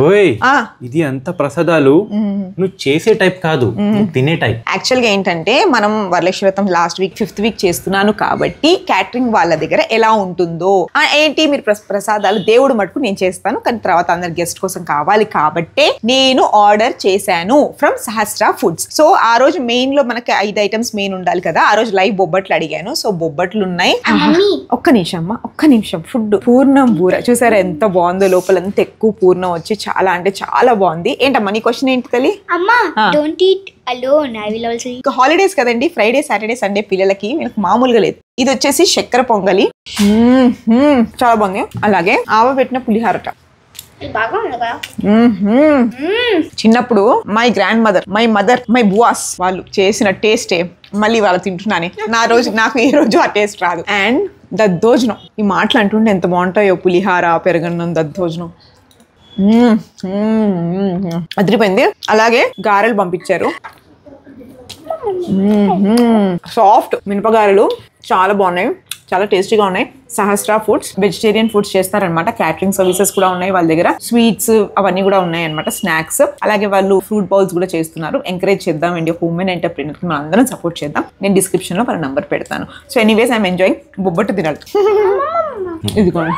ఓయ్ ఇది అంత ప్రసాదాలు నువ్వు చేసే టైప్ కాదు, తినే టైప్. యాక్చువల్గా ఏంటంటే మనం వరలక్ష్మి వ్రతం లాస్ట్ వీక్ 5th వీక్ చేస్తున్నాను కాబట్టి క్యాటరింగ్ వాళ్ళ దగ్గర ఎలా ఉంటుందో ఏంటి మీరు ప్రసాదాలు దేవుడు మటుకు నేను చేస్తాను, కానీ తర్వాత అందరు గెస్ట్ కోసం కావాలి కాబట్టి నేను ఆర్డర్ చేశాను ఫ్రమ్ సహస్ర ఫుడ్స్. సో ఆ రోజు మెయిన్ లో మనకి 5 ఐటమ్స్ మెయిన్ ఉండాలి కదా, ఆ రోజు లైవ్ బొబ్బట్లు అడిగాను. సో బొబ్బట్లు ఉన్నాయి. ఒక్క నిమిషం అమ్మా, ఒక్క నిమిషం. ఫుడ్ పూర్ణం బూర చూసారా ఎంత బాగుందో, లోపల అంత ఎక్కువ పూర్ణం వచ్చి చాలా అంటే చాలా బాగుంది. ఏంటమ్మా నీ క్వశ్చన్ ఏంటి తల్లి? హాలిడేస్ కదండి, ఫ్రైడే సాటర్డే సండే పిల్లలకి మామూలుగా లేదు. ఇది వచ్చేసి చక్కెర పొంగలి, చాలా బాగుంది. అలాగే ఆవ పెట్టిన పులిహారట. చిన్నప్పుడు my grandmother, my mother, my బువాస్ వాళ్ళు చేసిన టేస్టే మళ్ళీ వాళ్ళు తింటున్నానే. నాకు ఏ రోజు ఆ టేస్ట్ రాదు. అండ్ దద్దోజనం, ఈ మాటలు అంటుంటే ఎంత బాగుంటాయో, పులిహార, పెరుగన్నం, దద్దోజనం అదిరిపోయింది. అలాగే గారెలు పంపించారు, సాఫ్ట్ మినపగారెలు చాలా బాగున్నాయి, చాలా టేస్టీగా ఉన్నాయి. సహస్ర ఫుడ్స్ వెజిటేరియన్ ఫుడ్స్ చేస్తారనమాట, క్యాటరింగ్ సర్వీసెస్ కూడా ఉన్నాయి వాళ్ళ దగ్గర, స్వీట్స్ అవన్నీ కూడా ఉన్నాయి అనమాట, స్నాక్స్. అలాగే వాళ్ళు ఫ్రూట్ బౌల్స్ కూడా చేస్తున్నారు. ఎంకరేజ్ చేద్దాం అండి, ఒక ఉమెన్ ఎంటర్ప్రెన్యూర్ కి మనం అందరం సపోర్ట్ చేద్దాం. నేను డిస్క్రిప్షన్ లో వాళ్ళ నంబర్ పెడతాను. So anyways I'm enjoying. Bobbattu తినాలి. ఇదిగోండి.